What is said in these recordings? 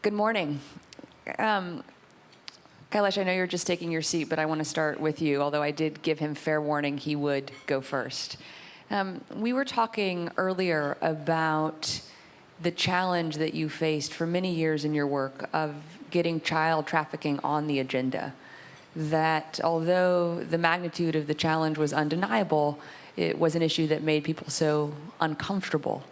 Good morning. Kailash, I know you're just taking your seat, but I want to start with you, although I did give him fair warning he would go first. We were talking earlier about the challenge that you faced for many years in your work of getting child trafficking on the agenda. That although the magnitude of the challenge was undeniable, it was an issue that made people so uncomfortable.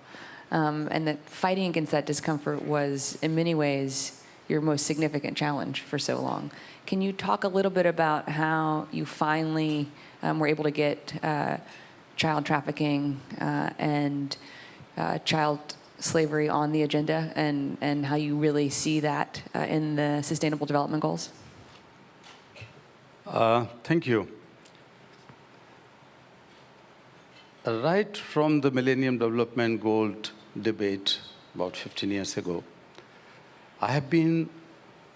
And that fighting against that discomfort was, in many ways, your most significant challenge for so long. Can you talk a little bit about how you finally were able to get child trafficking and child slavery on the agenda, and how you really see that in the Sustainable Development Goals? Thank you. Right from the Millennium Development Goal debate about 15 years ago, I have been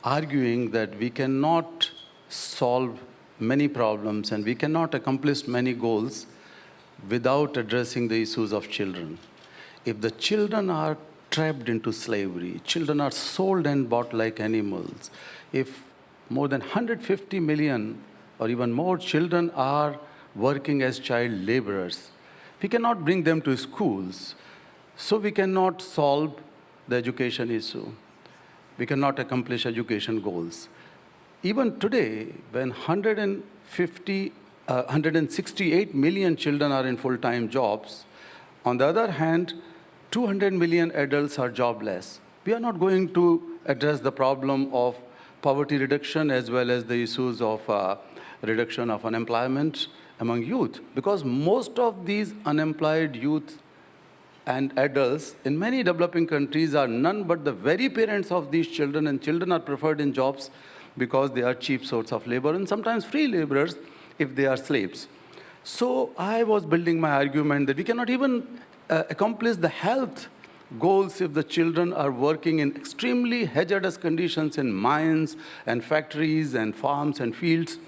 arguing that we cannot solve many problems and we cannot accomplish many goals without addressing the issues of children. If the children are trapped into slavery, children are sold and bought like animals, if more than 150 million or even more children are working as child laborers, we cannot bring them to schools, so we cannot solve the education issue. We cannot accomplish education goals. Even today, when 168 million children are in full-time jobs, on the other hand, 200 million adults are jobless. We are not going to address the problem of poverty reduction as well as the issues of reduction of unemployment among youth, because most of these unemployed youth and adults in many developing countries are none but the very parents of these children, and children are preferred in jobs because they are cheap source of labor and sometimes free laborers if they are slaves. So I was building my argument that we cannot even accomplish the health goals if the children are working in extremely hazardous conditions in mines and factories and farms and fields.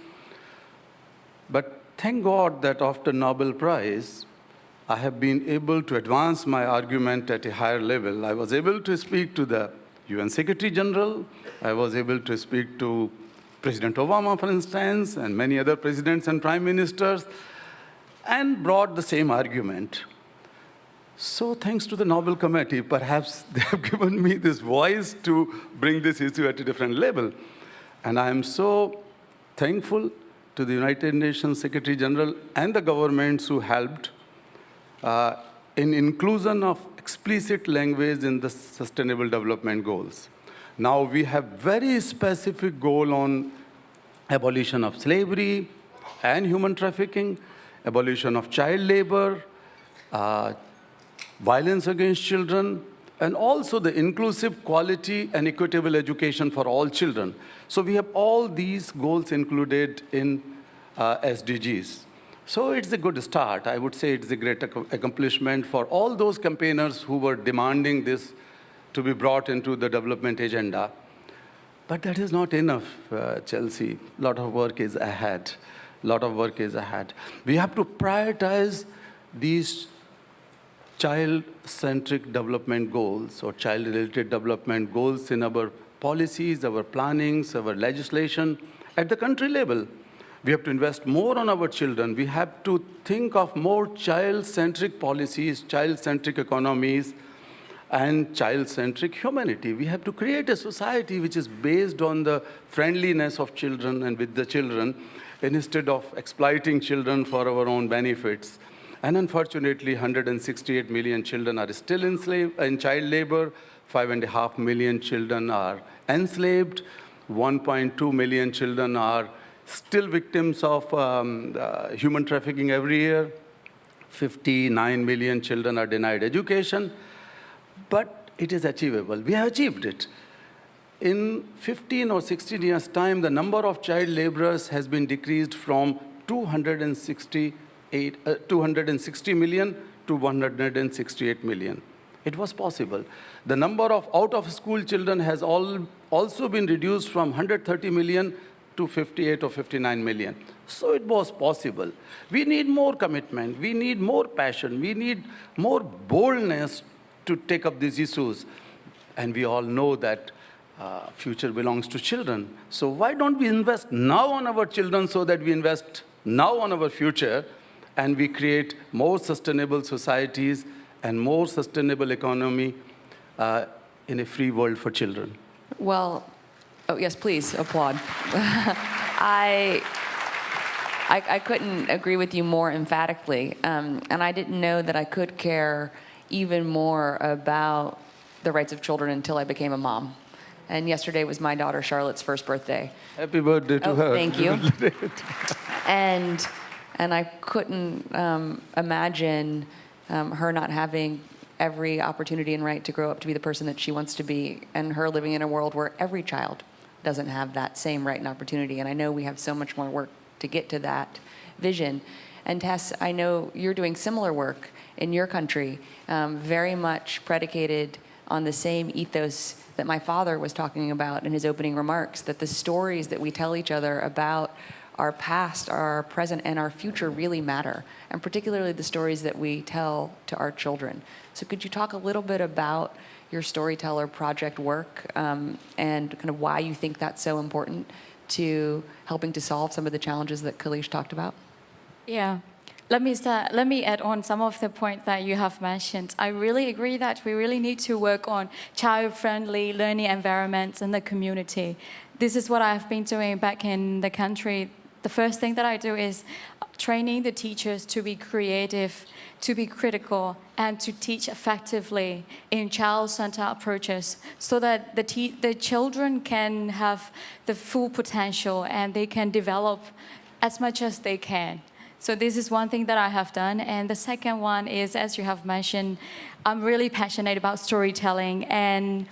But thank God that after Nobel Prize, I have been able to advance my argument at a higher level. I was able to speak to the UN Secretary General. I was able to speak to President Obama, for instance, and many other presidents and prime ministers, and brought the same argument. So thanks to the Nobel Committee, perhaps they have given me this voice to bring this issue at a different level. And I am so thankful to the United Nations Secretary General and the governments who helped in inclusion of explicit language in the Sustainable Development Goals. Now we have very specific goal on abolition of slavery and human trafficking, abolition of child labor, violence against children, and also the inclusive, quality, and equitable education for all children. So we have all these goals included in SDGs. So it's a good start. I would say it's a great accomplishment for all those campaigners who were demanding this to be brought into the development agenda. But that is not enough, Chelsea. A lot of work is ahead. We have to prioritize these child-centric development goals or child-related development goals in our policies, our plannings, our legislation at the country level. We have to invest more on our children. We have to think of more child-centric policies, child-centric economies, and child-centric humanity. We have to create a society which is based on the friendliness of children and with the children, instead of exploiting children for our own benefits. And unfortunately, 168 million children are still in child labor. 5.5 million children are enslaved. 1.2 million children are still victims of human trafficking every year. 59 million children are denied education. But it is achievable. We have achieved it. In 15 or 16 years' time, the number of child laborers has been decreased from 260 million to 168 million. It was possible. The number of out-of-school children has also been reduced from 130 million to 58 or 59 million. So it was possible. We need more commitment. We need more passion. We need more boldness to take up these issues. And we all know that future belongs to children. So why don't we invest now on our children so that we invest now on our future and we create more sustainable societies and more sustainable economy in a free world for children? Well, oh yes, please applaud. I couldn't agree with you more emphatically, and I didn't know that I could care even more about the rights of children until I became a mom. And yesterday was my daughter Charlotte's first birthday. Happy birthday to her. Thank you. and I couldn't imagine her not having every opportunity and right to grow up to be the person that she wants to be, and her living in a world where every child doesn't have that same right and opportunity. And I know we have so much more work to get to that vision. And Tess, I know you're doing similar work in your country, very much predicated on the same ethos that my father was talking about in his opening remarks, that the stories that we tell each other about our past, our present, and our future really matter, and particularly the stories that we tell to our children. So could you talk a little bit about your Storyteller Project work and kind of why you think that's so important to helping to solve some of the challenges that Kailash talked about? Yeah. Let me add on some of the points that you have mentioned. I really agree that we really need to work on child-friendly learning environments in the community. This is what I've been doing back in the country. The first thing that I do is training the teachers to be creative, to be critical, and to teach effectively in child-centered approaches so that the children can have the full potential and they can develop as much as they can. So this is one thing that I have done. And the second one is, as you have mentioned, I'm really passionate about storytelling. And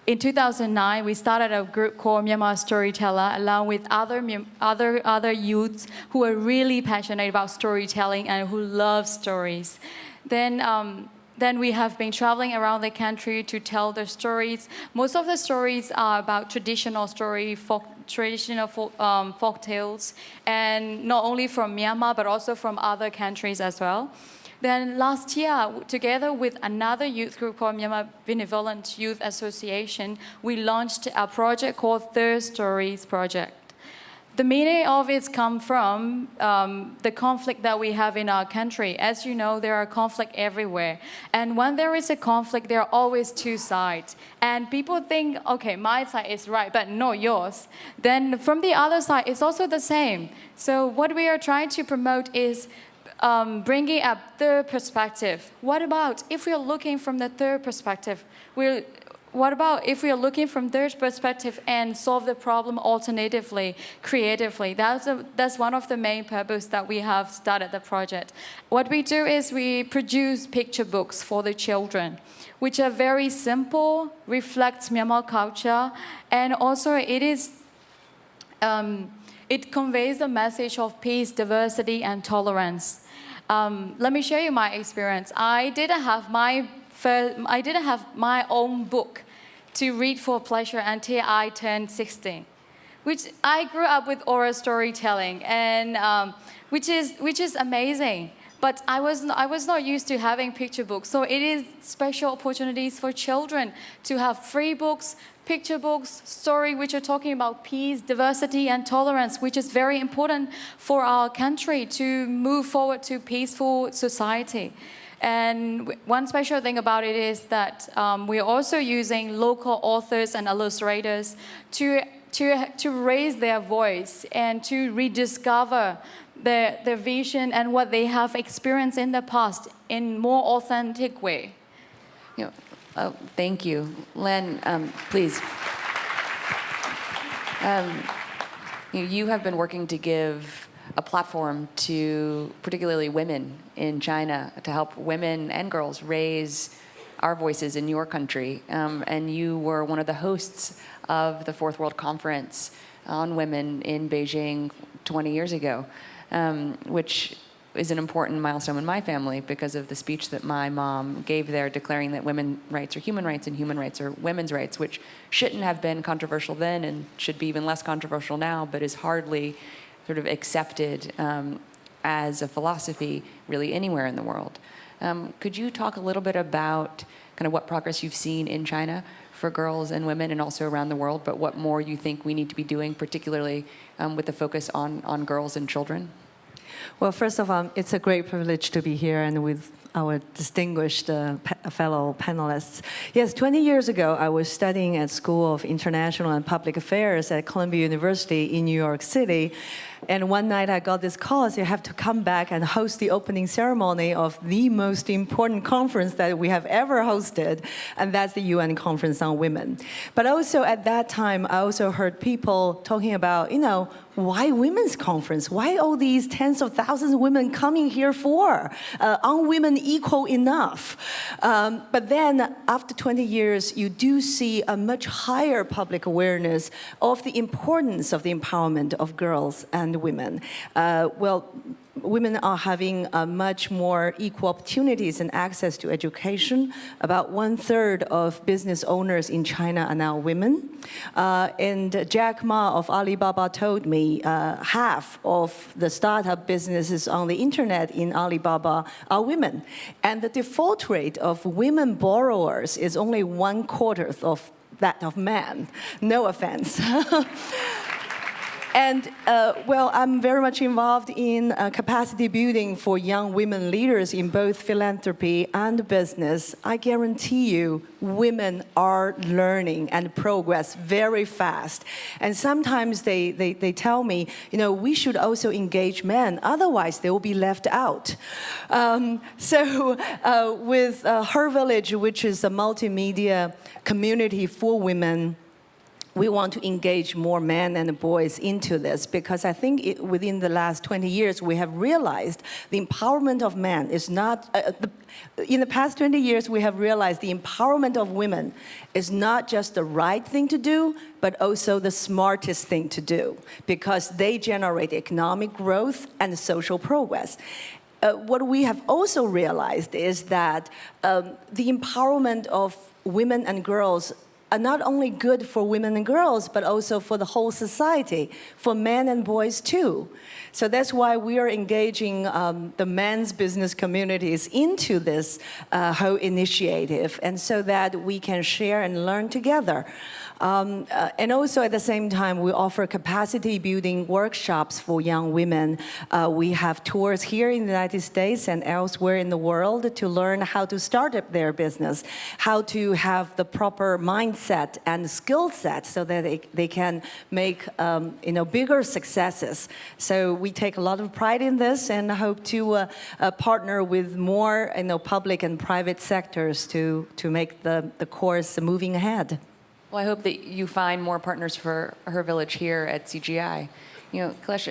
in 2009, we started a group called Myanmar Storyteller, along with other youths who are really passionate about storytelling and who love stories. Then we have been traveling around the country to tell the stories. Most of the stories are about traditional folk tales, and not only from Myanmar, but also from other countries as well. Then last year, together with another youth group called Myanmar Benevolent Youth Association, we launched a project called Third Stories Project. The meaning of it comes from the conflict that we have in our country. As you know, there are conflicts everywhere. And when there is a conflict, there are always two sides. And people think, okay, my side is right, but not yours. Then from the other side, it's also the same. So what we are trying to promote is bringing up third perspective. What about if we are looking from the third perspective? What about if we are looking from third perspective and solve the problem alternatively, creatively? That's one of the main purposes that we have started the project. What we do is we produce picture books for the children, which are very simple, reflects Myanmar culture, and also it conveys the message of peace, diversity, and tolerance. Let me share you my experience. I didn't have my own book to read for pleasure until I turned 16, which I grew up with oral storytelling, and which is amazing. But I was not used to having picture books, so it is special opportunities for children to have free books, picture books, story which are talking about peace, diversity, and tolerance, which is very important for our country to move forward to peaceful society. And one special thing about it is that we're also using local authors and illustrators to raise their voice and to rediscover their vision and what they have experienced in the past in more authentic way. Thank you. Len, please. You have been working to give a platform to particularly women in China, to help women and girls raise our voices in your country. And you were one of the hosts of the Fourth World Conference on Women in Beijing 20 years ago, which is an important milestone in my family because of the speech that my mom gave there declaring that women's rights are human rights and human rights are women's rights, which shouldn't have been controversial then and should be even less controversial now, but is hardly sort of accepted as a philosophy really anywhere in the world. Could you talk a little bit about kind of what progress you've seen in China for girls and women and also around the world, but what more you think we need to be doing, particularly with the focus on girls and children? Well, first of all, it's a great privilege to be here and with our distinguished fellow panelists. Yes, 20 years ago, I was studying at School of International and Public Affairs at Columbia University in New York City. And one night I got this call, so you have to come back and host the opening ceremony of the most important conference that we have ever hosted, and that's the UN Conference on Women. But also at that time, I also heard people talking about, why women's conference? Why all these tens of thousands of women coming here for? Aren't women equal enough? But then after 20 years, you do see a much higher public awareness of the importance of the empowerment of girls and women. Women are having much more equal opportunities and access to education. About 1/3 of business owners in China are now women. And Jack Ma of Alibaba told me half of the startup businesses on the internet in Alibaba are women. And the default rate of women borrowers is only 1/4 of that of men. No offense. And, I'm very much involved in capacity building for young women leaders in both philanthropy and business. I guarantee you, women are learning and progress very fast. And sometimes they tell me, we should also engage men, otherwise they will be left out. With Her Village, which is a multimedia community for women, we want to engage more men and boys into this because I think within the last 20 years, we have realized the empowerment of men is not, in the past 20 years, we have realized the empowerment of women is not just the right thing to do, but also the smartest thing to do because they generate economic growth and social progress. What we have also realized is that the empowerment of women and girls are not only good for women and girls, but also for the whole society, for men and boys too. So that's why we are engaging the men's business communities into this whole initiative, and so that we can share and learn together. And also at the same time, we offer capacity building workshops for young women. We have tours here in the United States and elsewhere in the world to learn how to start up their business, how to have the proper mindset and skill set so that they can make bigger successes. So we take a lot of pride in this and hope to partner with more public and private sectors to make the course moving ahead. Well, I hope that you find more partners for Her Village here at CGI. Kailash,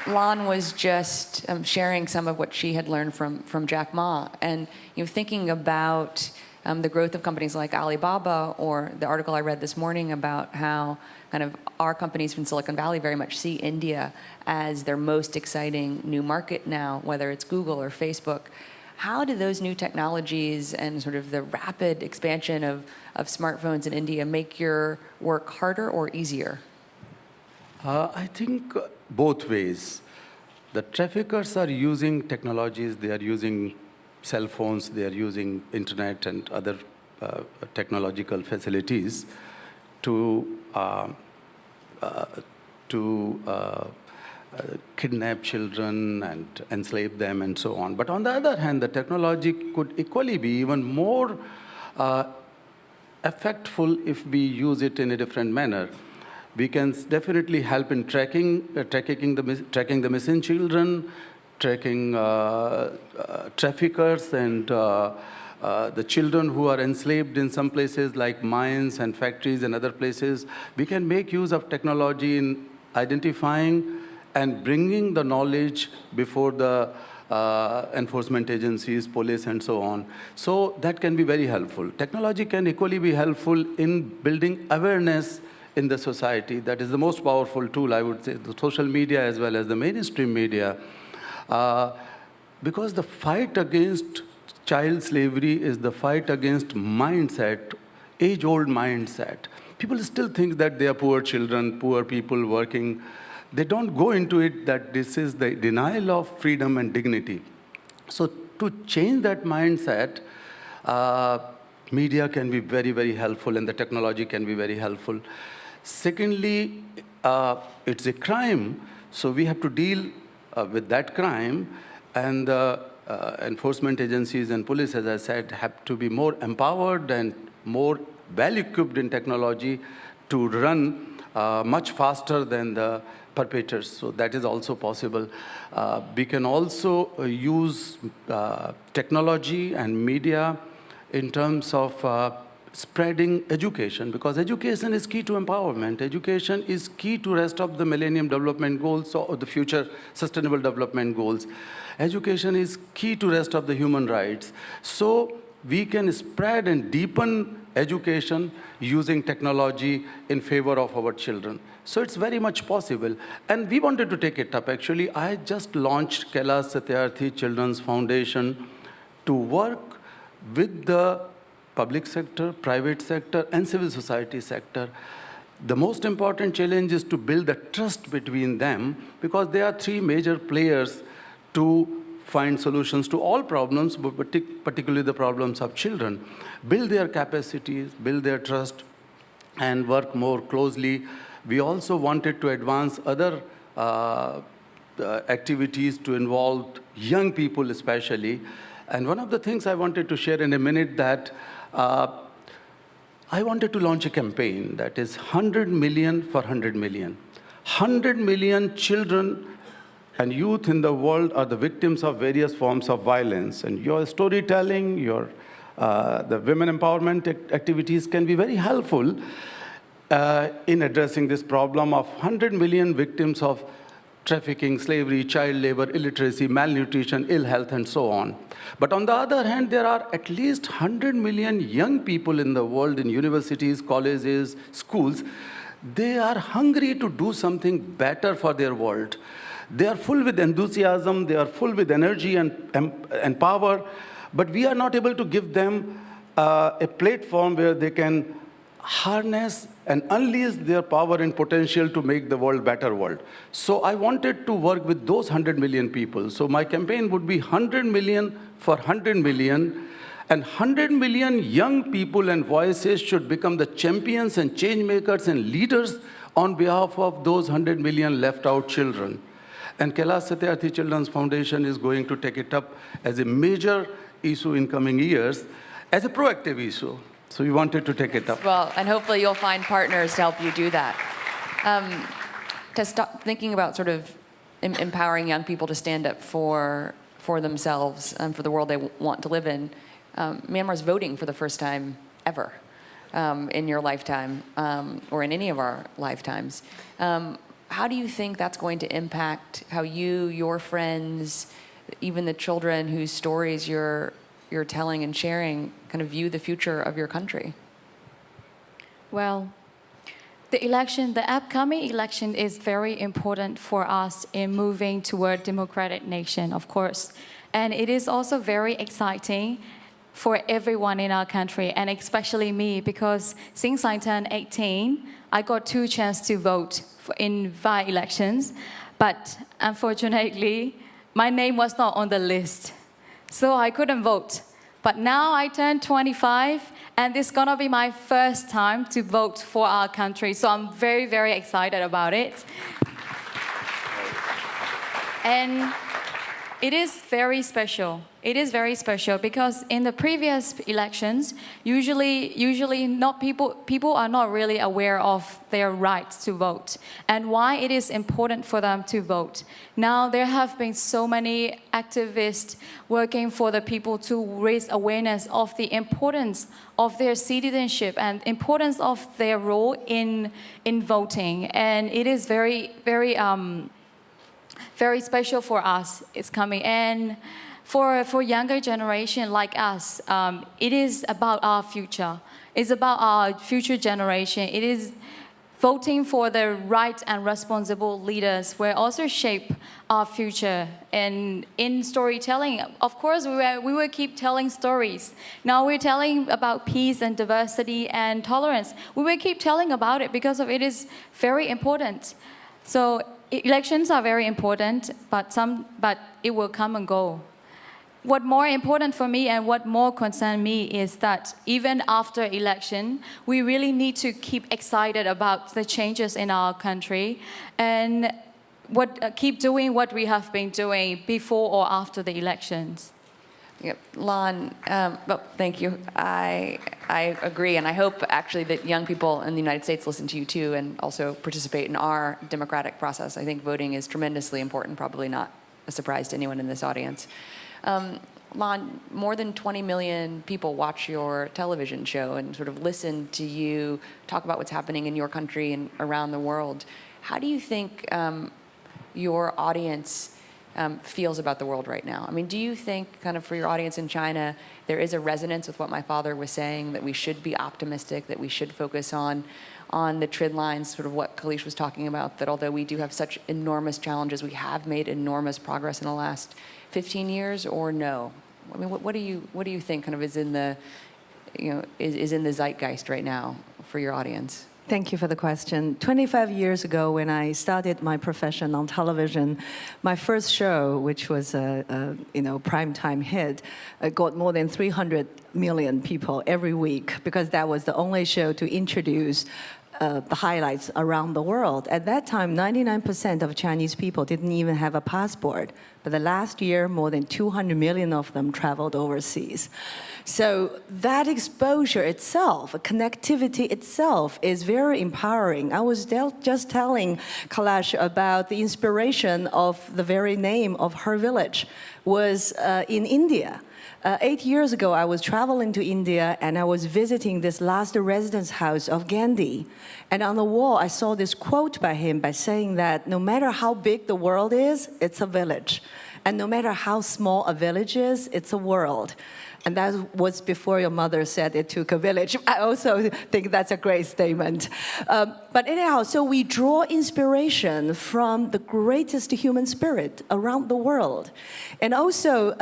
Lan was just sharing some of what she had learned from Jack Ma, and thinking about the growth of companies like Alibaba, or the article I read this morning about how kind of our companies from Silicon Valley very much see India as their most exciting new market now, whether it's Google or Facebook. How do those new technologies and sort of the rapid expansion of smartphones in India make your work harder or easier? I think both ways. The traffickers are using technologies, they are using cell phones, they are using internet and other technological facilities to kidnap children and enslave them and so on. But on the other hand, the technology could equally be even more effectful if we use it in a different manner. We can definitely help in tracking the missing children, tracking traffickers and the children who are enslaved in some places like mines and factories and other places. We can make use of technology in identifying and bringing the knowledge before the enforcement agencies, police, and so on. So that can be very helpful. Technology can equally be helpful in building awareness in the society. That is the most powerful tool, I would say, the social media as well as the mainstream media. Because the fight against child slavery is the fight against mindset, age-old mindset. People still think that they are poor children, poor people working. They don't go into it that this is the denial of freedom and dignity. So to change that mindset, Media can be very, very helpful, and the technology can be very helpful. Secondly, it's a crime, so we have to deal with that crime, and enforcement agencies and police, as I said, have to be more empowered and more well-equipped in technology to run much faster than the perpetrators. So that is also possible. We can also use technology and media in terms of spreading education, because education is key to empowerment. Education is key to rest of the Millennium Development Goals or the future Sustainable Development Goals. Education is key to rest of the human rights. So we can spread and deepen education using technology in favor of our children. So it's very much possible. And we wanted to take it up. Actually, I just launched Kailash Satyarthi Children's Foundation to work with the public sector, private sector, and civil society sector. The most important challenge is to build the trust between them, because there are three major players to find solutions to all problems, but particularly the problems of children. Build their capacities, build their trust, and work more closely. We also wanted to advance other activities to involve young people especially. And one of the things I wanted to share in a minute that I wanted to launch a campaign that is 100 million for 100 million. 100 million children and youth in the world are the victims of various forms of violence. And your storytelling, the women empowerment activities can be very helpful in addressing this problem of 100 million victims of trafficking, slavery, child labor, illiteracy, malnutrition, ill health, and so on. But on the other hand, there are at least 100 million young people in the world in universities, colleges, schools. They are hungry to do something better for their world. They are full with enthusiasm, they are full with energy and power, but we are not able to give them a platform where they can harness and unleash their power and potential to make the world a better world. So I wanted to work with those 100 million people. So my campaign would be 100 million for 100 million, and 100 million young people and voices should become the champions and change makers and leaders on behalf of those 100 million left out children. And Kailash Satyarthi Children's Foundation is going to take it up as a major issue in coming years, as a proactive issue. So we wanted to take it up. Well, and hopefully you'll find partners to help you do that. To stop thinking about sort of empowering young people to stand up for themselves and for the world they want to live in, Myanmar's voting for the first time ever in your lifetime or in any of our lifetimes. How do you think that's going to impact how you, your friends, even the children whose stories you're telling and sharing kind of view the future of your country? Well, the upcoming election is very important for us in moving toward democratic nation, of course. And it is also very exciting for everyone in our country, and especially me, because since I turned 18, I got 2 chances to vote in by-elections, but unfortunately, my name was not on the list, so I couldn't vote. But now I turned 25, and this is gonna be my first time to vote for our country, so I'm very, very excited about it. And it is very special. It is very special because in the previous elections, usually not people are not really aware of their rights to vote and why it is important for them to vote. Now there have been so many activists working for the people to raise awareness of the importance of their citizenship and importance of their role in voting, and it is very, very very special for us. It's coming, and for younger generation like us, it is about our future. It's about our future generation. It is voting for the right and responsible leaders will also shape our future. And in storytelling, of course, we will keep telling stories. Now we're telling about peace and diversity and tolerance. We will keep telling about it because it is very important. So elections are very important, but it will come and go. what more important for me and what more concern me is that even after election, we really need to keep excited about the changes in our country and keep doing what we have been doing before or after the elections. Yep. Lon, thank you. I agree, and I hope actually that young people in the United States listen to you too and also participate in our democratic process. I think voting is tremendously important, probably not a surprise to anyone in this audience. Lon, more than 20 million people watch your television show and sort of listen to you talk about what's happening in your country and around the world. How do you think your audience feels about the world right now? I mean, do you think kind of for your audience in China, there is a resonance with what my father was saying, that we should be optimistic, that we should focus on the trend lines, sort of what Kailash was talking about, that although we do have such enormous challenges, we have made enormous progress in the last 15 years, or no? I mean, what do you think kind of is in the, is in the zeitgeist right now for your audience? Thank you for the question. 25 years ago, when I started my profession on television, my first show, which was a primetime hit, got more than 300 million people every week because that was the only show to introduce the highlights around the world. At that time, 99% of Chinese people didn't even have a passport. But the last year, more than 200 million of them traveled overseas. So that exposure itself, connectivity itself, is very empowering. I was just telling Kailash about the inspiration of the very name of her village was in India. 8 years ago, I was traveling to India and I was visiting this last residence house of Gandhi. And on the wall, I saw this quote by him by saying that no matter how big the world is, it's a village. And no matter how small a village is, it's a world. And that was before your mother said it took a village. I also think that's a great statement. But anyhow, so we draw inspiration from the greatest human spirit around the world. And also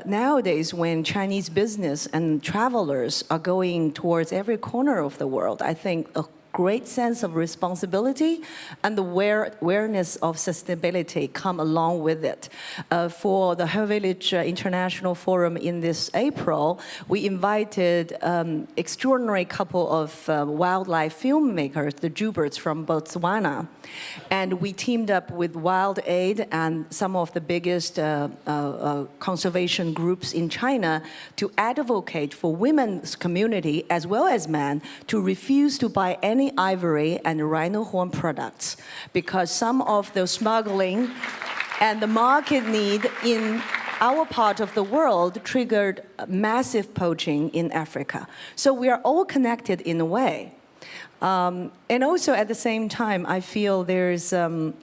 nowadays, when Chinese business and travelers are going towards every corner of the world, I think a great sense of responsibility and the awareness of sustainability come along with it. For the Her Village International Forum in this April, we invited extraordinary couple of wildlife filmmakers, the Jubers from Botswana. And we teamed up with Wild Aid and some of the biggest conservation groups in China to advocate for women's community as well as men to refuse to buy any ivory and rhino horn products because some of the smuggling and the market need in our part of the world triggered massive poaching in Africa. So we are all connected in a way. And also at the same time, I feel there's a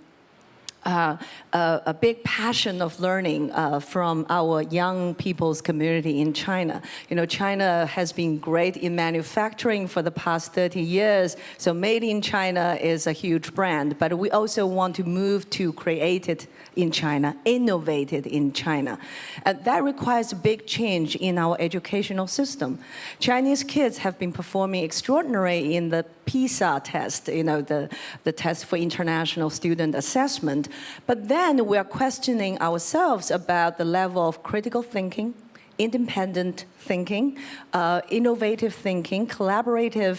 big passion of learning from our young people's community in China. China has been great in manufacturing for the past 30 years, so Made in China is a huge brand, but we also want to move to created in China, innovated in China. And that requires a big change in our educational system. Chinese kids have been performing extraordinary in the PISA test, the test for international student assessment. But then we are questioning ourselves about the level of critical thinking, independent thinking, innovative thinking, collaborative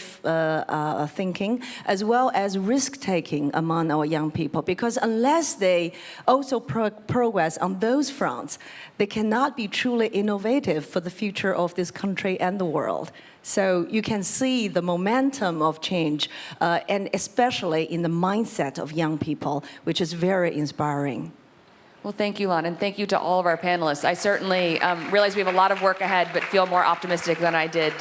thinking, as well as risk-taking among our young people. Because unless they also progress on those fronts, they cannot be truly innovative for the future of this country and the world. So you can see the momentum of change, and especially in the mindset of young people, which is very inspiring. Well, thank you, Lon, and thank you to all of our panelists. I certainly realize we have a lot of work ahead, but feel more optimistic than I did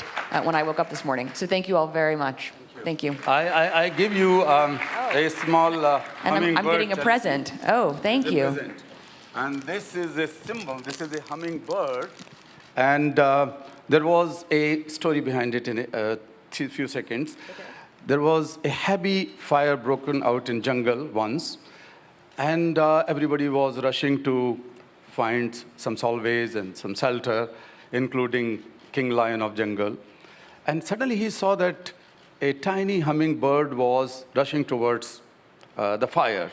when I woke up this morning. So thank you all very much. Thank you. I give you a small hummingbird. And I'm getting a present. Oh, thank you. Present. And this is a symbol. This is a hummingbird. And there was a story behind it in a few seconds. Okay. There was a heavy fire broken out in jungle once. And everybody was rushing to find some solvés and some shelter, including King Lion of Jungle. And suddenly he saw that a tiny hummingbird was rushing towards the fire.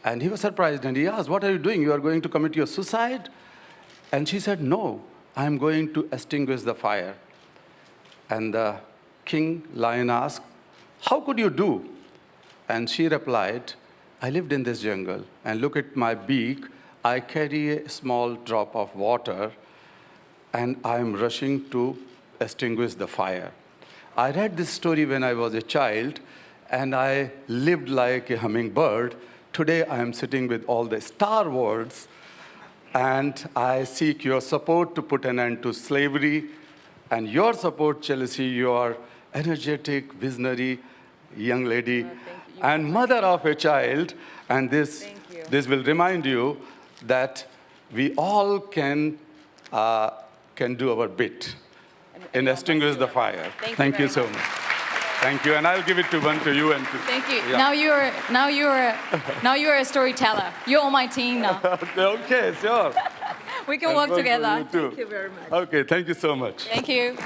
And he was surprised, and he asked, "What are you doing? You are going to commit your suicide?" And she said, no, I'm going to extinguish the fire. And the king lion asked, how could you do? And she replied, I lived in this jungle, and look at my beak. I carry a small drop of water, and I'm rushing to extinguish the fire. I read this story when I was a child, and I lived like a hummingbird. Today, I am sitting with all the Star Wars, and I seek your support to put an end to slavery, and your support, Chelsea. You are energetic, visionary young lady, and mother of a child, and this will remind you that we all can do our bit in extinguish the fire. Thank you so much. Thank you, and I'll give it to you and to. Thank you. Yeah. Now you're a storyteller. You're on my team now. Okay, sure. We can work together. You too. Thank you very much. Okay, thank you so much. Thank you.